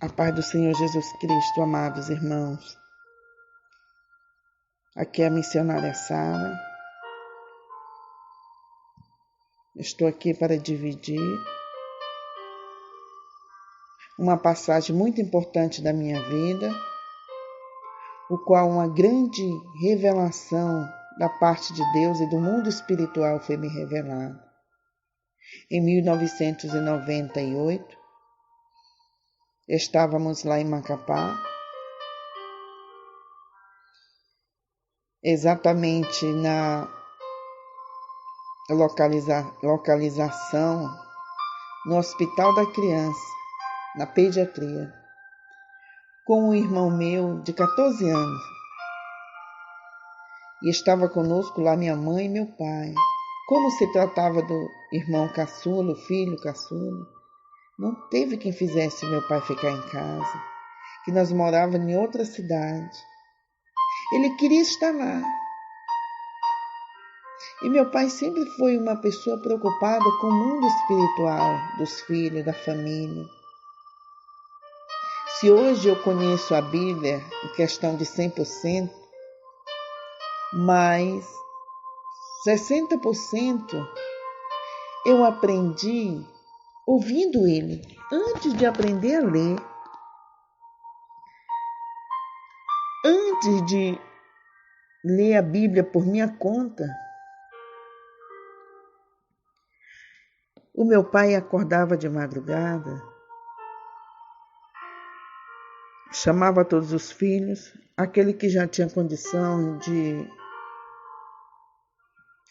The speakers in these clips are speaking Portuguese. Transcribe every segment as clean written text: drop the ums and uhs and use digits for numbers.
A paz do Senhor Jesus Cristo, amados irmãos. Aqui é a missionária Sara. Estou aqui para dividir uma passagem muito importante da minha vida, o qual uma grande revelação da parte de Deus e do mundo espiritual foi me revelada. Em 1998, estávamos lá em Macapá, exatamente na localização no Hospital da Criança, na pediatria, com um irmão meu de 14 anos. E estava conosco lá minha mãe e meu pai. Como se tratava do irmão caçula, o filho caçula, não teve quem fizesse meu pai ficar em casa, que nós morávamos em outra cidade. Ele queria estar lá. E meu pai sempre foi uma pessoa preocupada com o mundo espiritual dos filhos, da família. Se hoje eu conheço a Bíblia em questão de 100%, mas 60% eu aprendi ouvindo ele. Antes de aprender a ler, antes de ler a Bíblia por minha conta, o meu pai acordava de madrugada, chamava todos os filhos, aquele que já tinha condição de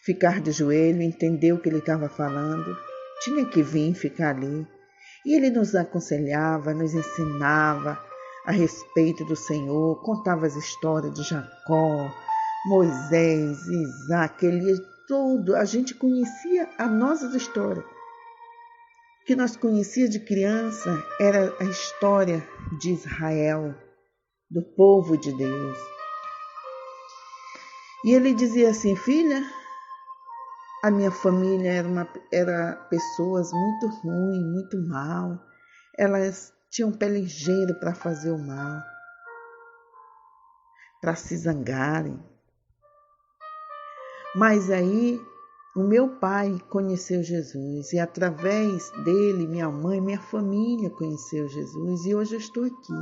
ficar de joelho, entender o que ele estava falando, tinha que vir ficar ali. E ele nos aconselhava, nos ensinava a respeito do Senhor, contava as histórias de Jacó, Moisés, Isaac, Elias, tudo. A gente conhecia as nossas histórias. O que nós conhecíamos de criança era a história de Israel, do povo de Deus. E ele dizia assim: filha, a minha família era pessoas muito ruins, muito mal. Elas tinham pé ligeiro para fazer o mal, para se zangarem. Mas aí o meu pai conheceu Jesus e através dele, minha mãe, minha família conheceu Jesus e hoje eu estou aqui.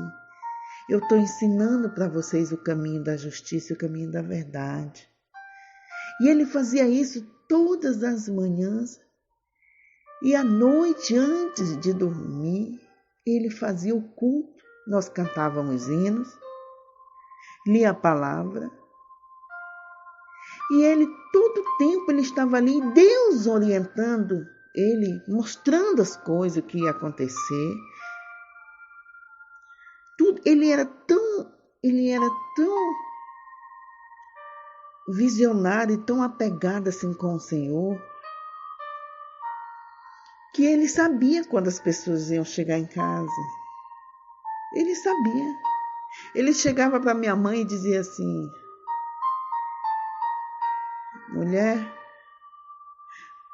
Eu estou ensinando para vocês o caminho da justiça e o caminho da verdade. E ele fazia isso todas as manhãs e à noite, antes de dormir, ele fazia o culto. Nós cantávamos hinos, lia a palavra. E ele, todo o tempo, ele estava ali, Deus orientando ele, mostrando as coisas que ia acontecer. Tudo, ele era tão visionário e tão apegado assim com o Senhor, que ele sabia quando as pessoas iam chegar em casa. Ele sabia. Ele chegava para minha mãe e dizia assim: mulher,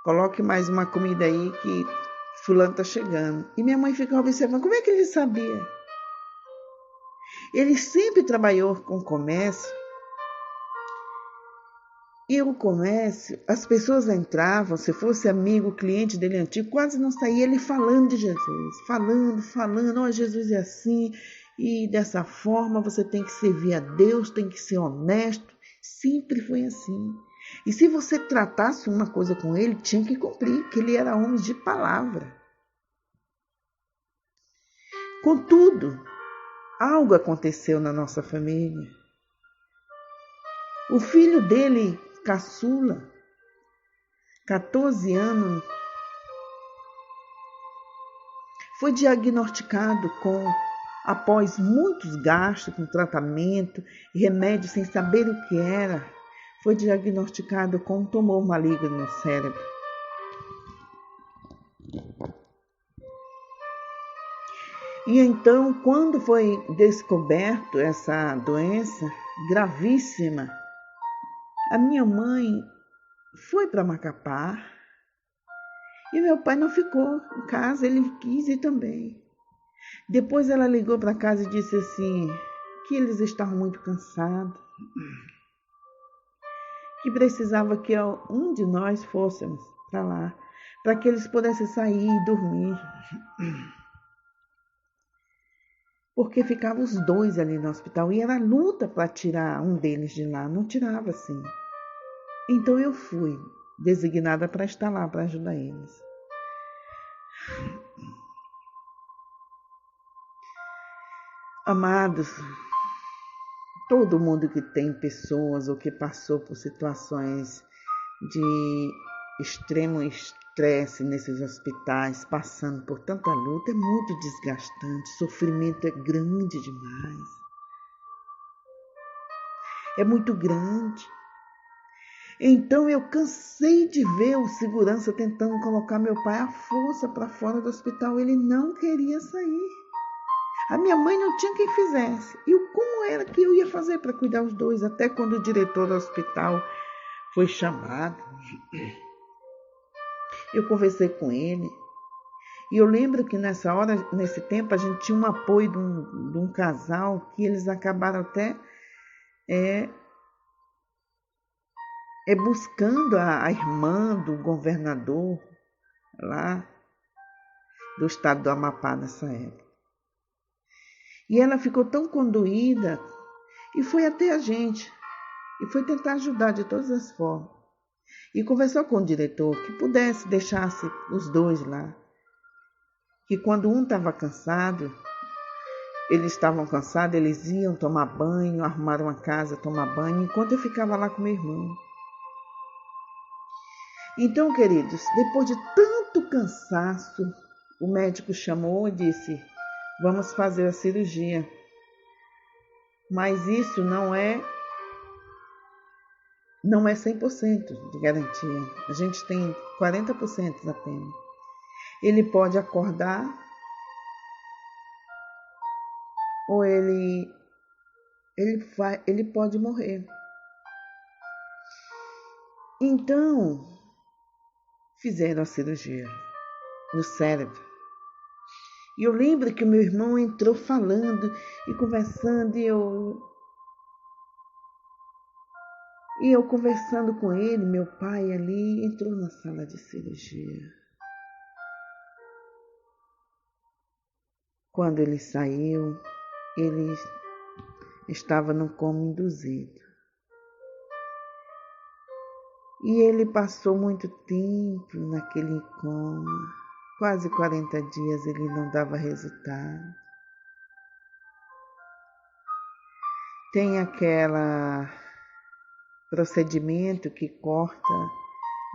coloque mais uma comida aí que fulano está chegando. E minha mãe ficava observando, como é que ele sabia? Ele sempre trabalhou com comércio. E o comércio, as pessoas entravam, se fosse amigo, cliente dele antigo, quase não saía ele falando de Jesus. Falando, ó, Jesus é assim, e dessa forma você tem que servir a Deus, tem que ser honesto. Sempre foi assim. E se você tratasse uma coisa com ele, tinha que cumprir, porque ele era homem de palavra. Contudo, algo aconteceu na nossa família. O filho dele, caçula, 14 anos, foi diagnosticado após muitos gastos com tratamento e remédio sem saber o que era, foi diagnosticado com um tumor maligno no cérebro. E então, quando foi descoberto essa doença gravíssima, a minha mãe foi para Macapá e meu pai não ficou em casa, ele quis ir também. Depois ela ligou para casa e disse assim, que eles estavam muito cansados, que precisava que um de nós fôssemos para lá, para que eles pudessem sair e dormir. Porque ficavam os dois ali no hospital e era luta para tirar um deles de lá, não tirava assim. Então eu fui designada para estar lá, para ajudar eles. Amados, todo mundo que tem pessoas ou que passou por situações de extremo estresse nesses hospitais, passando por tanta luta, é muito desgastante, o sofrimento é grande demais. É muito grande. Então eu cansei de ver o segurança tentando colocar meu pai à força para fora do hospital. Ele não queria sair. A minha mãe não tinha quem fizesse. E como era que eu ia fazer para cuidar os dois? Até quando o diretor do hospital foi chamado, eu conversei com ele. E eu lembro que nessa hora, nesse tempo, a gente tinha um apoio de um casal que eles acabaram até buscando a irmã do governador lá do estado do Amapá nessa época. E ela ficou tão condoída e foi até a gente e foi tentar ajudar de todas as formas. E conversou com o diretor que pudesse deixasse os dois lá. Que quando um estava cansado, eles estavam cansados, eles iam tomar banho, arrumar uma casa, tomar banho, enquanto eu ficava lá com meu irmão. Então, queridos, depois de tanto cansaço, o médico chamou e disse, vamos fazer a cirurgia. Mas isso não é 100% de garantia. A gente tem 40% apenas. Ele pode acordar ou ele pode morrer. Então, fizeram a cirurgia no cérebro. E eu lembro que o meu irmão entrou falando e conversando, e eu conversando com ele, meu pai ali, entrou na sala de cirurgia. Quando ele saiu, ele estava no coma induzido. E ele passou muito tempo naquele coma, quase 40 dias ele não dava resultado. Tem aquele procedimento que corta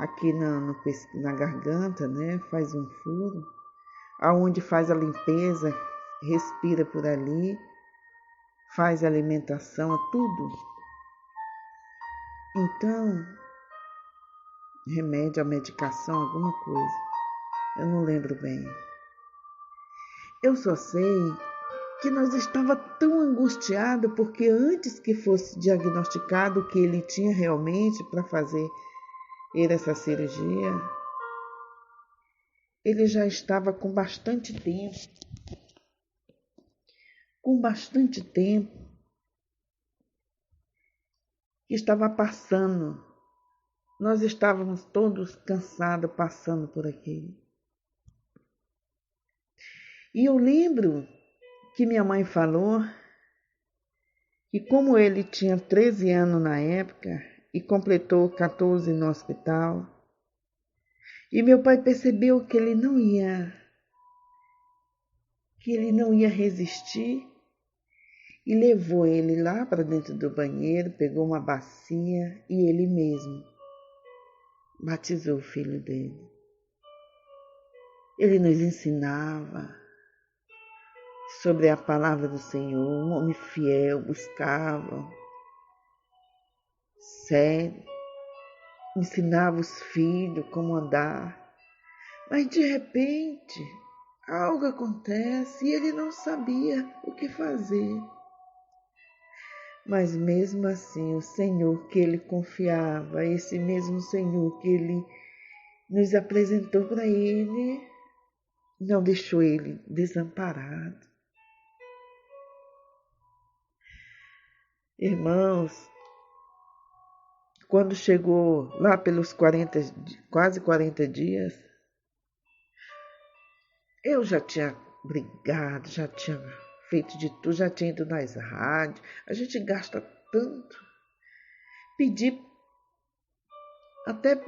aqui na garganta, né? Faz um furo, aonde faz a limpeza, respira por ali, faz a alimentação, tudo. Então, remédio, a medicação, alguma coisa. Eu não lembro bem. Eu só sei que nós estava tão angustiado porque antes que fosse diagnosticado o que ele tinha realmente para fazer essa cirurgia, ele já estava com bastante tempo que estava passando. Nós estávamos todos cansados passando por aqui. E eu lembro que minha mãe falou que como ele tinha 13 anos na época e completou 14 no hospital, e meu pai percebeu que ele não ia resistir e levou ele lá para dentro do banheiro, pegou uma bacia e ele mesmo batizou o filho dele. Ele nos ensinava sobre a palavra do Senhor, um homem fiel, buscava, sério, ensinava os filhos como andar. Mas de repente, algo acontece e ele não sabia o que fazer. Mas mesmo assim, o Senhor que ele confiava, esse mesmo Senhor que ele nos apresentou para ele, não deixou ele desamparado. Irmãos, quando chegou lá pelos quase 40 dias, eu já tinha brigado, já tinha feito de tudo, já tinha ido nas rádios. A gente gasta tanto. Pedi até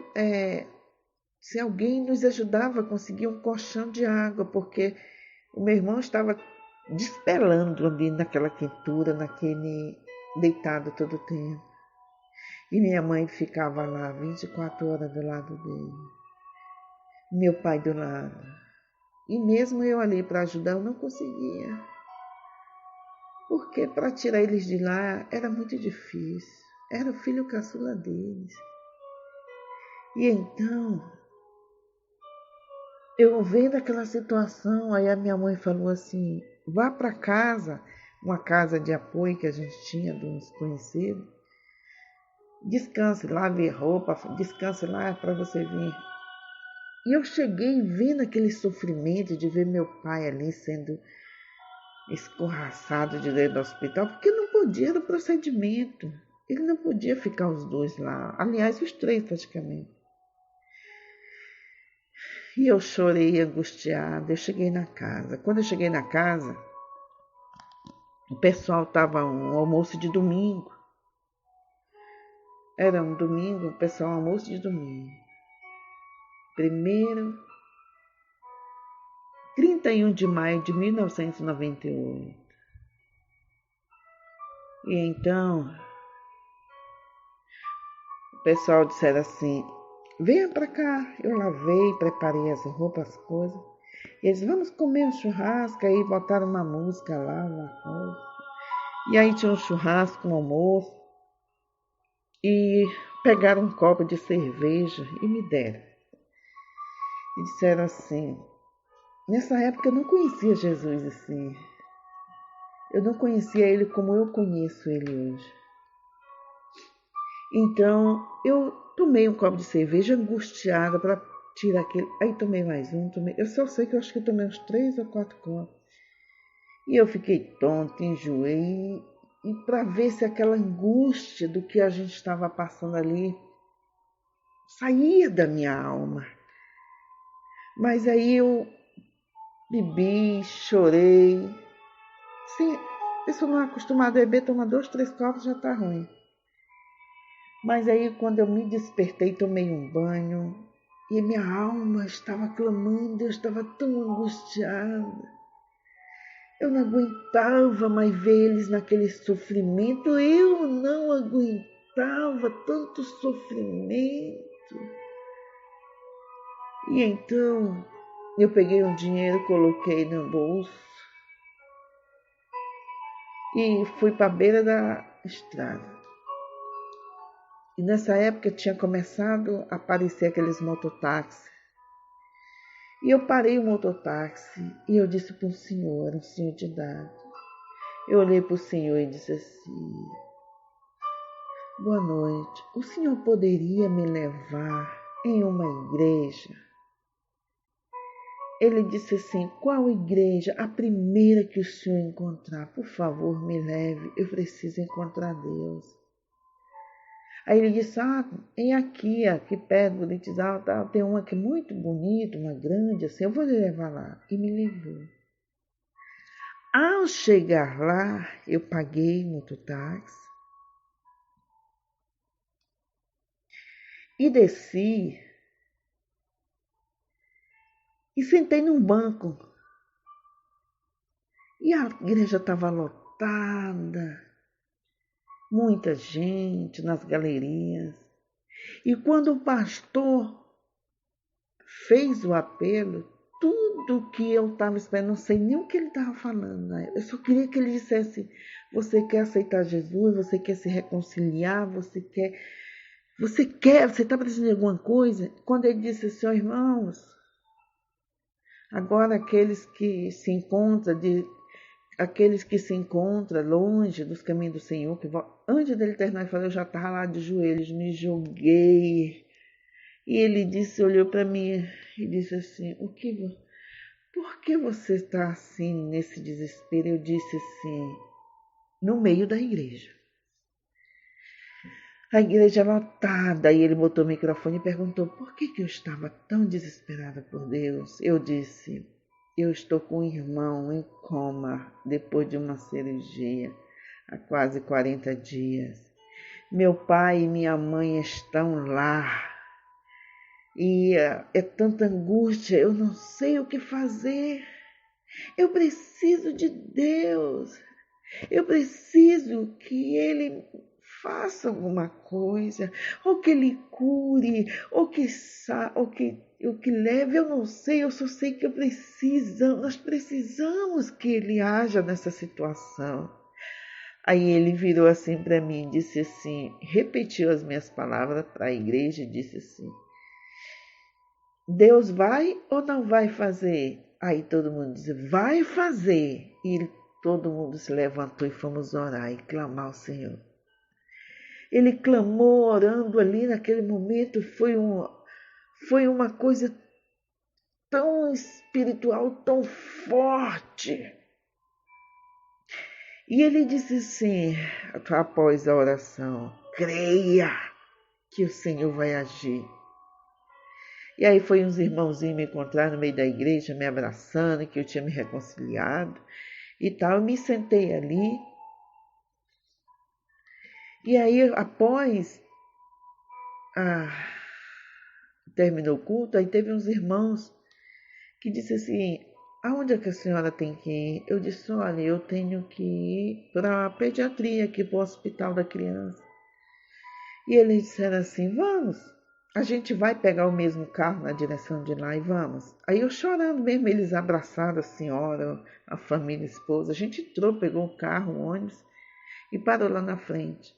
se alguém nos ajudava a conseguir um colchão de água, porque o meu irmão estava despelando ali naquela quentura, deitado todo o tempo. E minha mãe ficava lá 24 horas do lado dele. Meu pai do lado. E mesmo eu ali para ajudar, eu não conseguia. Porque para tirar eles de lá era muito difícil. Era o filho caçula deles. E então, eu vendo aquela situação, aí a minha mãe falou assim, vá para casa, uma casa de apoio que a gente tinha de uns conhecidos, descanse lá, lave roupa, descanse lá para você vir. E eu cheguei vendo aquele sofrimento de ver meu pai ali sendo escorraçado de dentro do hospital, porque não podia, era o procedimento. Ele não podia ficar os dois lá, aliás, os três praticamente. E eu chorei angustiada, eu cheguei na casa. Quando eu cheguei na casa, o pessoal estava um almoço de domingo. Era um domingo, o pessoal almoço de domingo. 31 de maio de 1998. E então, o pessoal disseram assim, venha para cá. Eu lavei, preparei as roupas, as coisas. E eles, vamos comer um churrasco. Aí botaram uma música lá, uma coisa. E aí tinha um churrasco, um almoço. E pegaram um copo de cerveja e me deram. E disseram assim, nessa época eu não conhecia Jesus assim. Eu não conhecia ele como eu conheço ele hoje. Então, eu tomei um copo de cerveja angustiada para tirar aquele. Aí tomei mais um, eu só sei que eu acho que eu tomei uns 3 ou 4 copos. E eu fiquei tonta, enjoei. E para ver se aquela angústia do que a gente estava passando ali saía da minha alma. Mas aí eu bebi, chorei. Sim, a pessoa não é acostumada a beber, toma 2, 3 copos, já está ruim. Mas aí quando eu me despertei, tomei um banho e minha alma estava clamando, eu estava tão angustiada. Eu não aguentava mais ver eles naquele sofrimento, eu não aguentava tanto sofrimento. E então eu peguei um dinheiro, coloquei no bolso e fui para a beira da estrada. E nessa época tinha começado a aparecer aqueles mototáxis. E eu parei o mototáxi e eu disse para um senhor de idade. Eu olhei para o senhor e disse assim, boa noite, o senhor poderia me levar em uma igreja? Ele disse assim, qual igreja? A primeira que o senhor encontrar, por favor, me leve, eu preciso encontrar Deus. Aí ele disse, aqui perto do Litizal, tem uma aqui muito bonita, uma grande, assim, eu vou lhe levar lá. E me levou. Ao chegar lá, eu paguei mototáxi e desci e sentei num banco. E a igreja estava lotada, muita gente nas galerias. E quando o pastor fez o apelo, tudo que eu estava esperando, não sei nem o que ele estava falando, né? Eu só queria que ele dissesse, você quer aceitar Jesus, você quer se reconciliar, você está precisando de alguma coisa? Quando ele disse assim, irmãos, agora aqueles que se encontram longe dos caminhos do Senhor, antes dele terminar de falar, eu já estava lá de joelhos, me joguei. E ele olhou para mim e disse assim, por que você está assim, nesse desespero? Eu disse assim, no meio da igreja. A igreja lotada, e ele botou o microfone e perguntou por que eu estava tão desesperada por Deus. Eu disse, eu estou com um irmão em coma depois de uma cirurgia há quase 40 dias. Meu pai e minha mãe estão lá e é tanta angústia, eu não sei o que fazer. Eu preciso de Deus. Eu preciso que Ele faça alguma coisa, ou que Ele cure, ou que leve, eu não sei, eu só sei que nós precisamos que Ele haja nessa situação. Aí ele virou assim para mim e disse assim, repetiu as minhas palavras para a igreja e disse assim, Deus vai ou não vai fazer? Aí todo mundo disse, vai fazer. E todo mundo se levantou e fomos orar e clamar ao Senhor. Ele clamou orando ali naquele momento, foi uma coisa tão espiritual, tão forte. E ele disse assim, após a oração, creia que o Senhor vai agir. E aí foi uns irmãozinhos me encontrar no meio da igreja, me abraçando, que eu tinha me reconciliado e tal. Eu me sentei ali. E aí, após terminou o culto, aí teve uns irmãos que disseram assim, aonde é que a senhora tem que ir? Eu disse, olha, eu tenho que ir para a pediatria, aqui para o hospital da criança. E eles disseram assim, vamos. A gente vai pegar o mesmo carro na direção de lá e vamos. Aí eu chorando mesmo, eles abraçaram a senhora, a família, a esposa. A gente entrou, pegou um carro, um ônibus e parou lá na frente.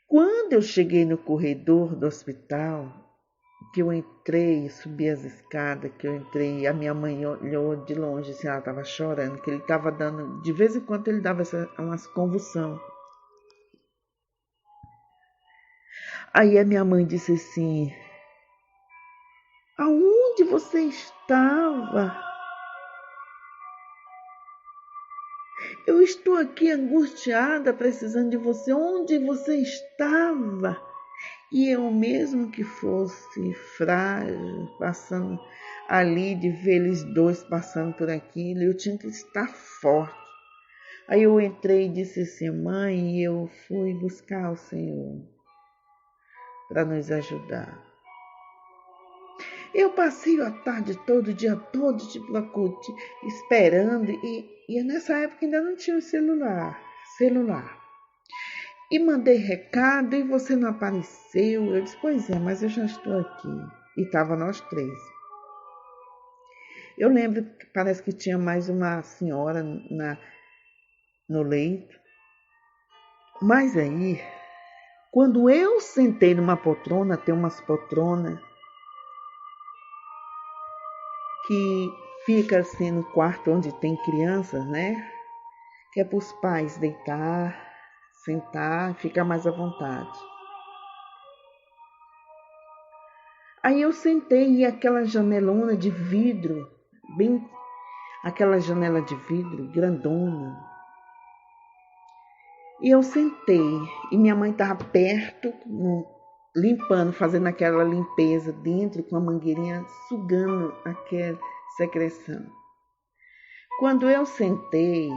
Quando eu cheguei no corredor do hospital, que eu entrei, subi as escadas, que eu entrei, a minha mãe olhou de longe, assim, ela estava chorando, que ele estava dando, de vez em quando ele dava umas convulsões. Aí a minha mãe disse assim, aonde você estava? Eu estou aqui angustiada, precisando de você. Onde você estava? E eu mesmo que fosse frágil, passando ali, de ver eles dois passando por aquilo, eu tinha que estar forte. Aí eu entrei e disse assim, mãe, eu fui buscar o Senhor para nos ajudar. Eu passei a tarde todo, o dia todo de Placute, esperando, e nessa época ainda não tinha celular. E mandei recado e você não apareceu. Eu disse, pois é, mas eu já estou aqui. E estava nós três. Eu lembro que parece que tinha mais uma senhora no leito. Mas aí, quando eu sentei numa poltrona, tem umas poltronas que fica assim no quarto onde tem crianças, né? Que é para os pais deitar, sentar, ficar mais à vontade. Aí eu sentei e aquela janelona de vidro, aquela janela de vidro grandona. E eu sentei e minha mãe estava perto, limpando, fazendo aquela limpeza dentro com a mangueirinha, sugando aquela secreção. Quando eu sentei,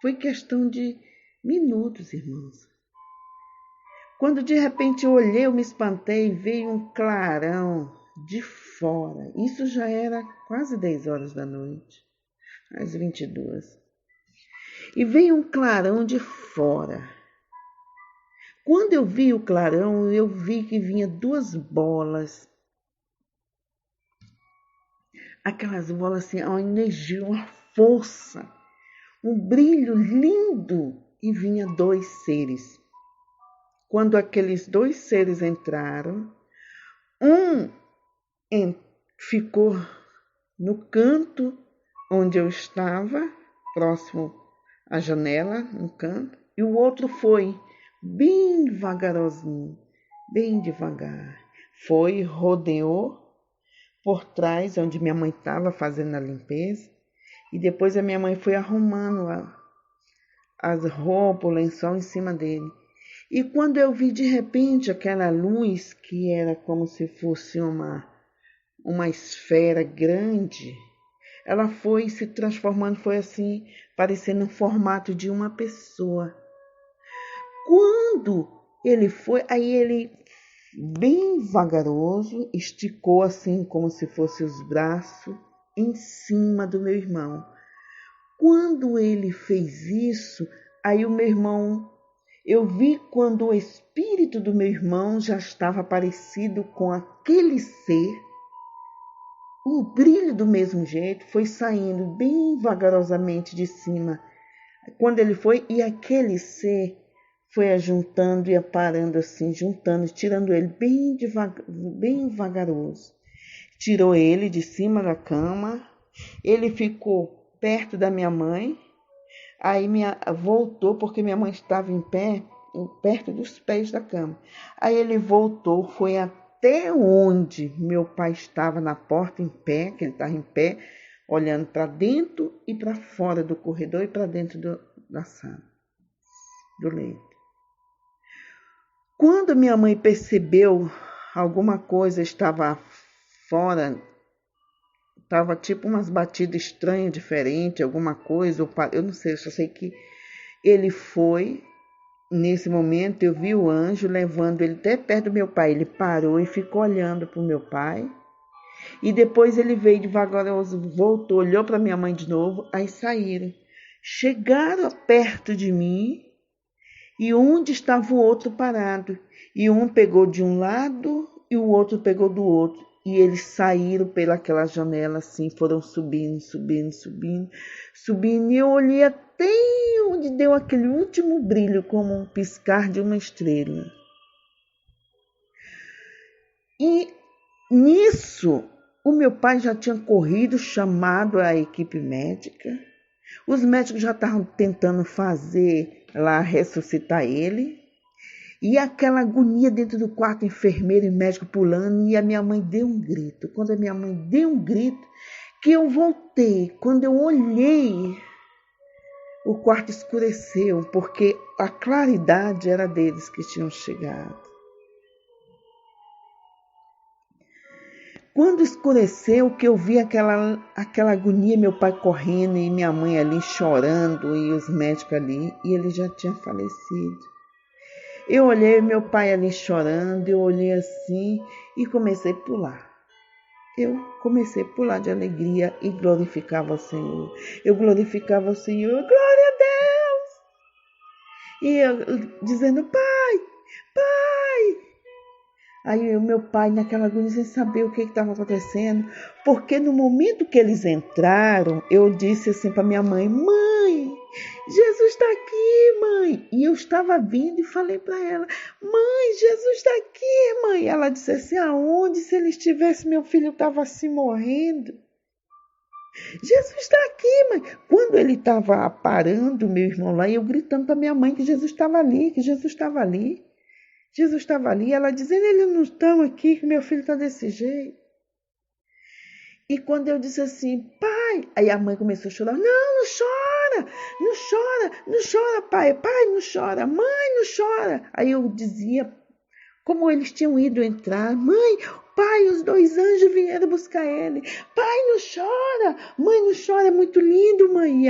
foi questão de minutos, irmãos. Quando de repente eu olhei, eu me espantei, veio um clarão de fora. Isso já era quase 10 horas da noite, às 22. E veio um clarão de fora. Quando eu vi o clarão, eu vi que vinha duas bolas. Aquelas bolas assim, uma energia, uma força, um brilho lindo. E vinha dois seres. Quando aqueles dois seres entraram, um ficou no canto onde eu estava, próximo à janela, no canto, e o outro foi bem devagarosinho, bem devagar. Foi, rodeou, por trás, onde minha mãe estava fazendo a limpeza. E depois a minha mãe foi arrumando as roupas, o lençol em cima dele. E quando eu vi de repente aquela luz, que era como se fosse uma esfera grande, ela foi se transformando, foi assim, parecendo um formato de uma pessoa. Quando ele foi, aí ele, bem vagaroso, esticou assim, como se fosse os braços, em cima do meu irmão. Quando ele fez isso, aí o meu irmão, eu vi quando o espírito do meu irmão já estava parecido com aquele ser, o brilho do mesmo jeito foi saindo bem vagarosamente de cima. Quando ele foi, e aquele ser foi ajuntando e aparando assim, juntando, tirando ele bem vagaroso. Tirou ele de cima da cama, ele ficou perto da minha mãe, aí voltou, porque minha mãe estava em pé, perto dos pés da cama. Aí ele voltou, foi até onde meu pai estava na porta em pé, que ele estava em pé, olhando para dentro e para fora do corredor e para dentro da sala, do leito. Quando minha mãe percebeu alguma coisa estava fora, estava tipo umas batidas estranhas, diferentes, alguma coisa, eu não sei, eu só sei que ele foi, nesse momento eu vi o anjo levando ele até perto do meu pai, ele parou e ficou olhando para o meu pai, e depois ele veio devagaroso, voltou, olhou para minha mãe de novo, aí saíram, chegaram perto de mim, e onde estava o outro parado, e um pegou de um lado e o outro pegou do outro, e eles saíram pelaquela janela assim, foram subindo, e eu olhei até onde deu aquele último brilho, como um piscar de uma estrela. E nisso, o meu pai já tinha corrido, chamado a equipe médica, os médicos já estavam tentando fazer lá, ressuscitar ele, e aquela agonia dentro do quarto, enfermeiro e médico pulando, e a minha mãe deu um grito. Quando a minha mãe deu um grito, que eu voltei, quando eu olhei, o quarto escureceu, porque a claridade era deles que tinham chegado. Quando escureceu, que eu vi aquela agonia, meu pai correndo e minha mãe ali chorando e os médicos ali, e ele já tinha falecido. Eu olhei meu pai ali chorando, eu olhei assim e comecei a pular. Eu comecei a pular de alegria e glorificava o Senhor. Eu glorificava o Senhor, glória a Deus! E eu dizendo, pai, pai! Aí o meu pai, naquela agonia, sem saber o que estava acontecendo, porque no momento que eles entraram, eu disse assim para minha mãe, mãe, Jesus está aqui, mãe. E eu estava vindo e falei para ela, mãe, Jesus está aqui, mãe. Ela disse assim, aonde? Se ele estivesse, meu filho estava assim morrendo. Jesus está aqui, mãe. Quando ele estava parando, meu irmão lá, e eu gritando para minha mãe que Jesus estava ali, que Jesus estava ali. Jesus estava ali, ela dizendo, eles não estão aqui, que meu filho está desse jeito. E quando eu disse assim, pai, aí a mãe começou a chorar, não chora, não chora, pai, não chora, mãe, não chora. Aí eu dizia, como eles tinham ido entrar, mãe, pai, os dois anjos vieram buscar ele, pai, não chora, mãe, não chora, é muito lindo, mãe.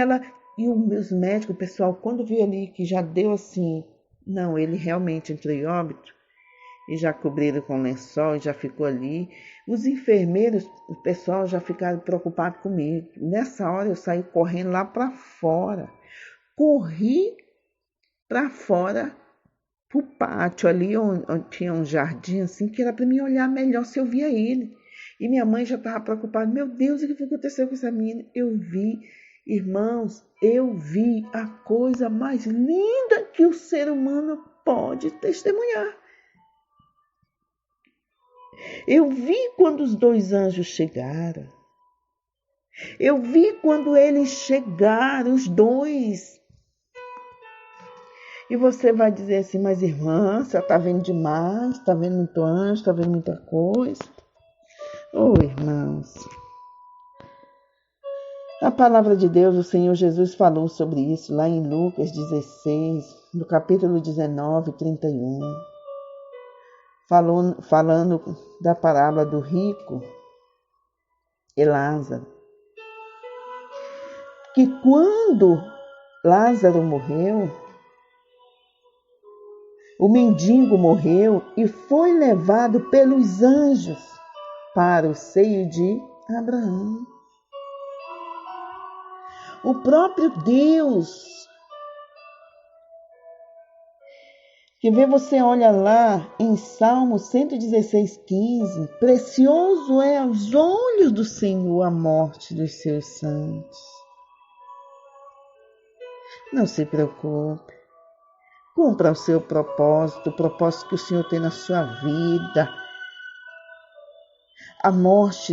E os meus médicos, o pessoal, quando viu ali que já deu assim, não, ele realmente entrou em óbito, e já cobriram com lençol, e já ficou ali. Os enfermeiros, o pessoal já ficaram preocupados comigo. Nessa hora eu saí correndo lá para fora. Corri para fora, para o pátio ali, onde tinha um jardim assim, que era para mim olhar melhor se eu via ele. E minha mãe já estava preocupada. Meu Deus, o que aconteceu com essa menina? Eu vi, irmãos, eu vi a coisa mais linda que o ser humano pode testemunhar. Eu vi quando os dois anjos chegaram. Eu vi quando eles chegaram, os dois. E você vai dizer assim, mas irmã, você está vendo demais, está vendo muito anjo, está vendo muita coisa. Oh, irmãos, a palavra de Deus, o Senhor Jesus falou sobre isso lá em Lucas 16, no capítulo 19, 31, falando da parábola do rico e Lázaro, que quando Lázaro morreu, o mendigo morreu e foi levado pelos anjos para o seio de Abraão. O próprio Deus, que vê, você olha lá em Salmo 116:15, precioso é aos olhos do Senhor a morte dos seus santos. Não se preocupe, cumpra o seu propósito, o propósito que o Senhor tem na sua vida. A morte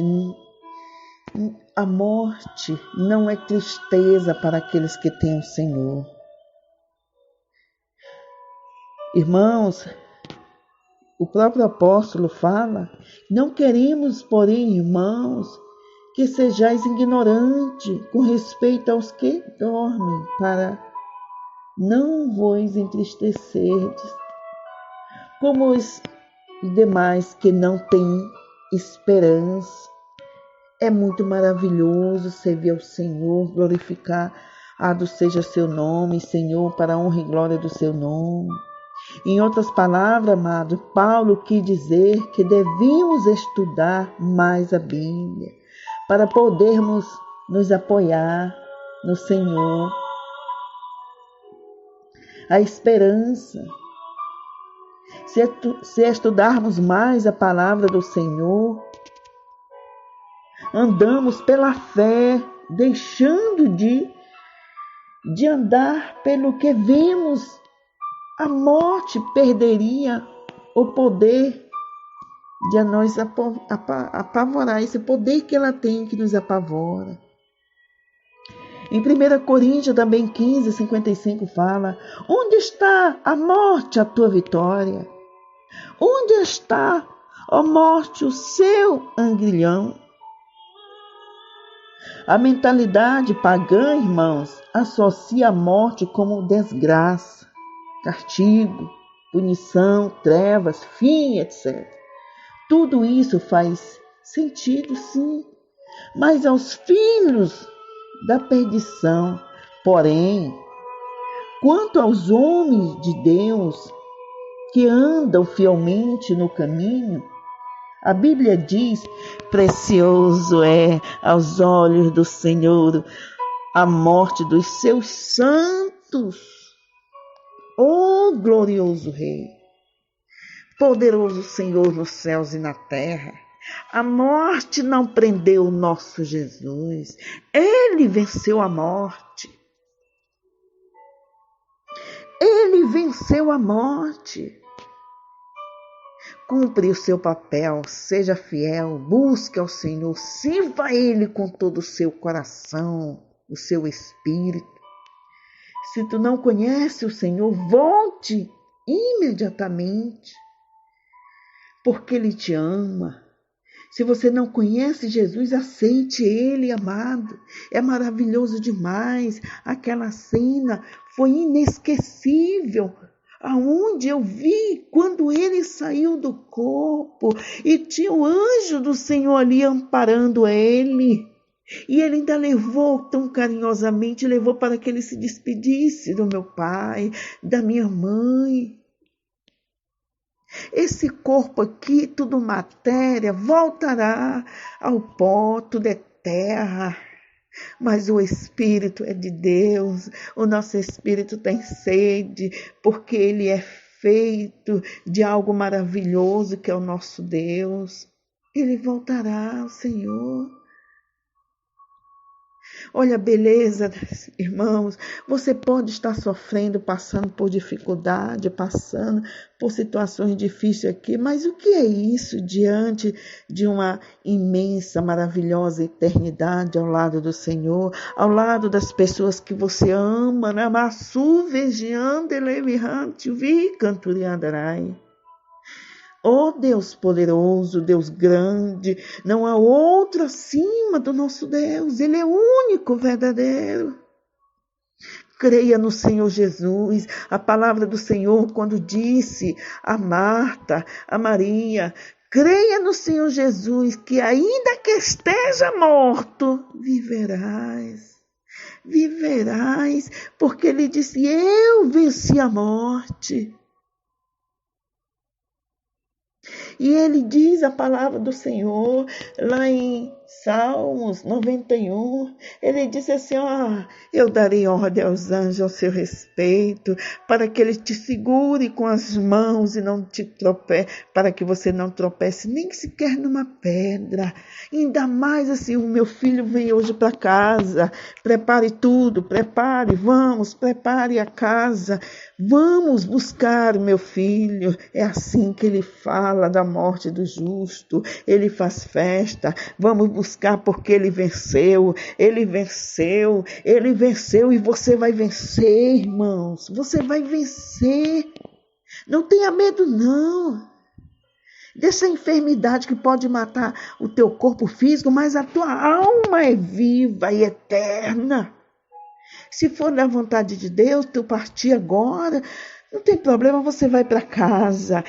não é tristeza para aqueles que têm o Senhor. Irmãos, o próprio apóstolo fala: não queremos, porém, irmãos, que sejais ignorantes com respeito aos que dormem, para não vos entristecerdes, como os demais que não têm esperança. É muito maravilhoso servir ao Senhor, glorificado seja seu nome, Senhor, para a honra e glória do seu nome. Em outras palavras, amado, Paulo quis dizer que devíamos estudar mais a Bíblia para podermos nos apoiar no Senhor. A esperança. Se estudarmos mais a palavra do Senhor, andamos pela fé, deixando de andar pelo que vemos, a morte perderia o poder de nos apavorar, esse poder que ela tem que nos apavora. Em 1 Coríntios também 15:55 fala: onde está a morte, a tua vitória? Onde está, ó morte, o seu aguilhão? A mentalidade pagã, irmãos, associa a morte como desgraça, castigo, punição, trevas, fim, etc. Tudo isso faz sentido, sim, mas aos filhos da perdição. Porém, quanto aos homens de Deus que andam fielmente no caminho, a Bíblia diz: precioso é aos olhos do Senhor a morte dos seus santos. Ó glorioso Rei, poderoso Senhor nos céus e na terra, a morte não prendeu o nosso Jesus. Ele venceu a morte. Ele venceu a morte. Cumpre o seu papel, seja fiel, busque ao Senhor, sirva a Ele com todo o seu coração, o seu espírito. Se tu não conhece o Senhor, volte imediatamente, porque Ele te ama. Se você não conhece Jesus, aceite Ele, amado. É maravilhoso demais. Aquela cena foi inesquecível. Aonde eu vi quando ele saiu do corpo e tinha o anjo do Senhor ali amparando ele. E ele ainda levou tão carinhosamente, levou para que ele se despedisse do meu pai, da minha mãe. Esse corpo aqui, tudo matéria, voltará ao pó, tudo é terra. Mas o Espírito é de Deus, o nosso Espírito tem sede, porque ele é feito de algo maravilhoso que é o nosso Deus. Ele voltará ao Senhor. Olha a beleza, irmãos, você pode estar sofrendo, passando por dificuldade, passando por situações difíceis aqui, mas o que é isso diante de uma imensa, maravilhosa eternidade ao lado do Senhor, ao lado das pessoas que você ama, na Massu, Vegiande, Levirante, Vi, Canturiandarai. Ó Deus poderoso, Deus grande, não há outro acima do nosso Deus. Ele é o único verdadeiro. Creia no Senhor Jesus. A palavra do Senhor, quando disse a Marta, a Maria, creia no Senhor Jesus, que ainda que esteja morto, viverás. Viverás, porque ele disse, eu venci a morte. E ele diz a palavra do Senhor, lá em Salmos 91, ele diz assim, eu darei ordem aos anjos ao seu respeito, para que ele te segure com as mãos e não te tropece, para que você não tropece nem sequer numa pedra. Ainda mais assim, o meu filho vem hoje para casa, prepare tudo, prepare a casa, vamos buscar o meu filho. É assim que ele fala da morte do justo, ele faz festa, vamos buscar porque ele venceu e você vai vencer, irmãos, você vai vencer, não tenha medo não, dessa enfermidade que pode matar o teu corpo físico, mas a tua alma é viva e eterna. Se for da vontade de Deus, tu partir agora, não tem problema, você vai para casa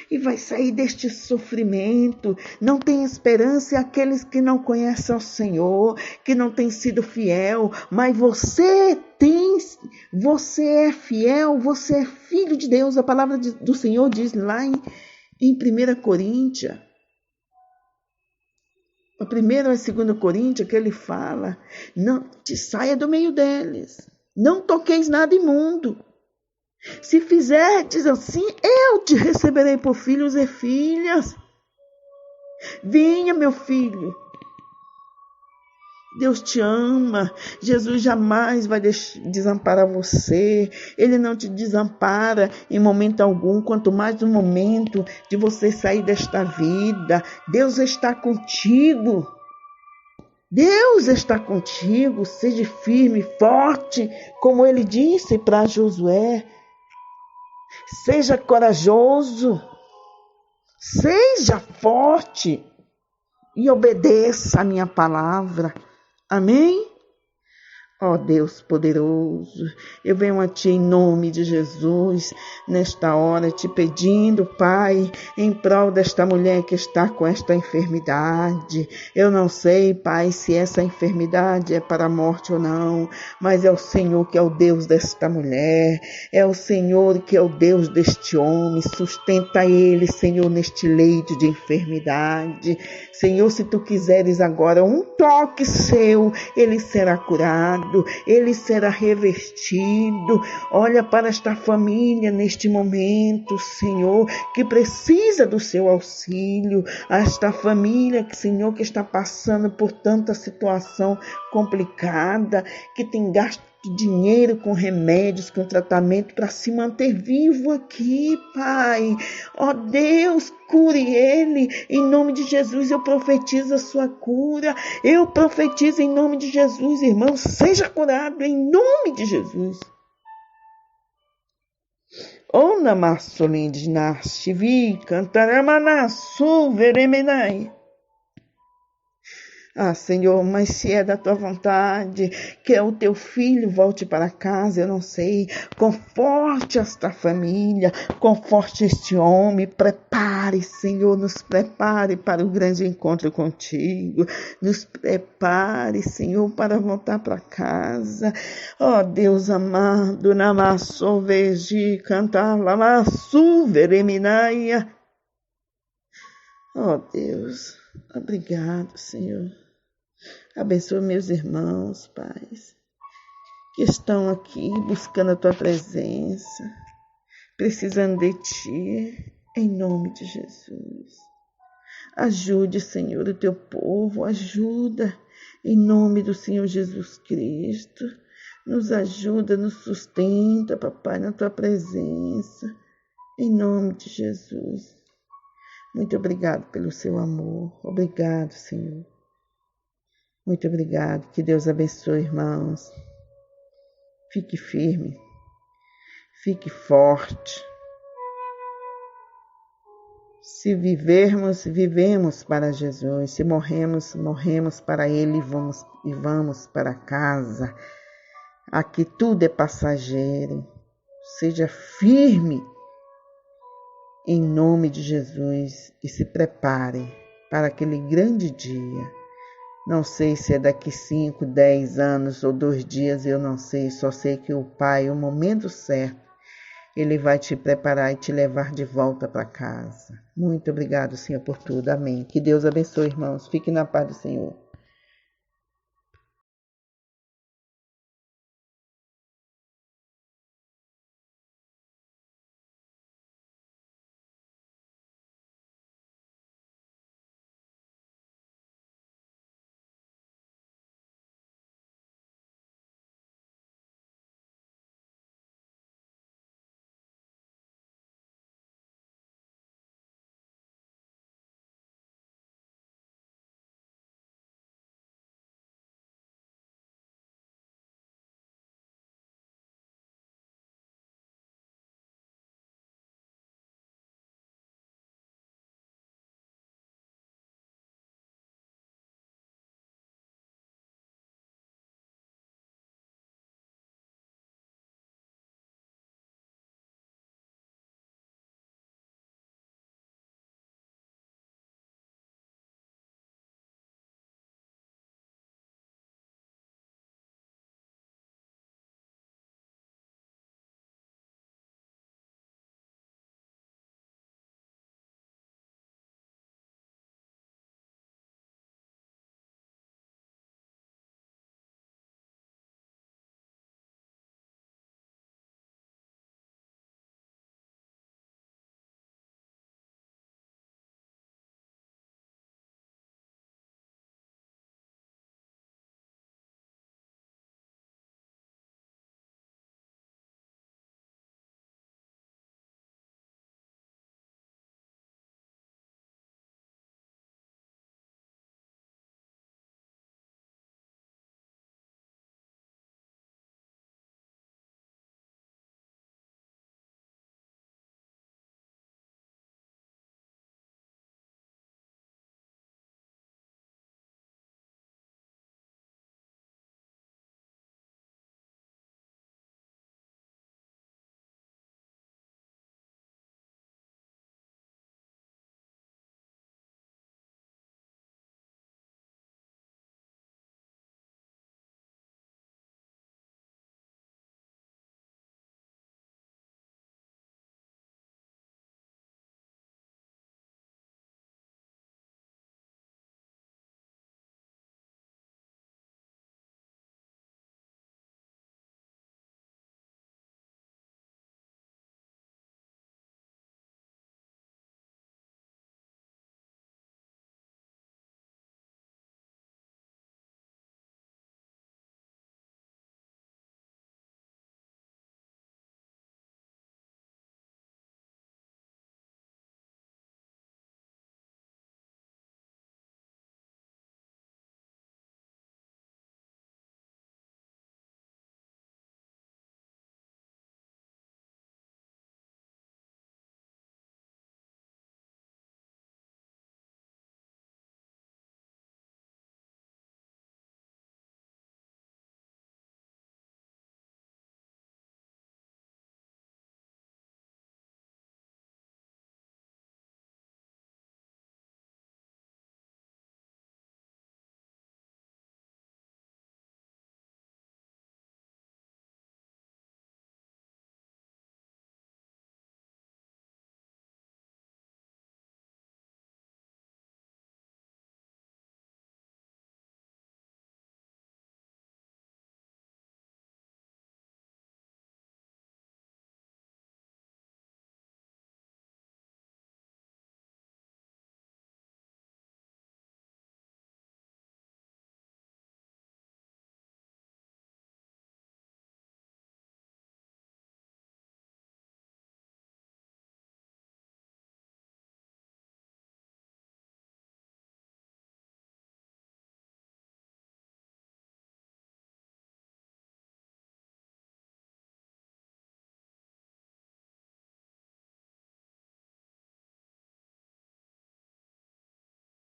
e vai sair deste sofrimento. Não tem esperança aqueles que não conhecem ao Senhor, que não têm sido fiel, mas você é fiel, você é filho de Deus. A palavra do Senhor diz lá em 1 Coríntios, a 1ª e a 2ª Coríntios, que ele fala, não te saia do meio deles, não toqueis nada imundo. Se fizerdes assim, eu te receberei por filhos e filhas. Venha, meu filho. Deus te ama. Jesus jamais vai desamparar você. Ele não te desampara em momento algum, quanto mais no momento de você sair desta vida. Deus está contigo. Deus está contigo. Seja firme, forte, como ele disse para Josué. Seja corajoso, seja forte e obedeça a minha palavra. Amém? Ó Deus poderoso, eu venho a Ti em nome de Jesus, nesta hora te pedindo, Pai, em prol desta mulher que está com esta enfermidade. Eu não sei, Pai, se essa enfermidade é para a morte ou não, mas é o Senhor que é o Deus desta mulher, é o Senhor que é o Deus deste homem. Sustenta ele, Senhor, neste leito de enfermidade. Senhor, se Tu quiseres agora um toque seu, ele será curado. Ele será revestido. Olha para esta família neste momento, Senhor, que precisa do seu auxílio. Esta família, Senhor, que está passando por tanta situação complicada, que tem gasto dinheiro com remédios, com tratamento para se manter vivo aqui, Pai. Ó Deus, cure ele, em nome de Jesus. Eu profetizo a sua cura, eu profetizo em nome de Jesus, irmão, seja curado em nome de Jesus. O namassolindinashivi cantaramanasu veremenai. Senhor, mas se é da Tua vontade que o Teu filho volte para casa, eu não sei. Conforte esta família, conforte este homem. Prepare, Senhor, nos prepare para o grande encontro contigo. Nos prepare, Senhor, para voltar para casa. Ó Deus amado, namasso veji cantar lamassu vereminaia. Ó Deus, obrigado, Senhor. Abençoa meus irmãos, Pai, que estão aqui buscando a Tua presença, precisando de Ti, em nome de Jesus. Ajude, Senhor, o Teu povo, ajuda, em nome do Senhor Jesus Cristo. Nos ajuda, nos sustenta, Papai, na Tua presença, em nome de Jesus. Muito obrigado pelo Seu amor. Obrigado, Senhor. Muito obrigado. Que Deus abençoe, irmãos. Fique firme. Fique forte. Se vivermos, vivemos para Jesus. Se morremos, morremos para Ele e vamos para casa. Aqui tudo é passageiro. Seja firme em nome de Jesus e se prepare para aquele grande dia. Não sei se é daqui 5, 10 anos ou 2 dias, eu não sei. Só sei que o Pai, o momento certo, Ele vai te preparar e te levar de volta para casa. Muito obrigado, Senhor, por tudo. Amém. Que Deus abençoe, irmãos. Fique na paz do Senhor.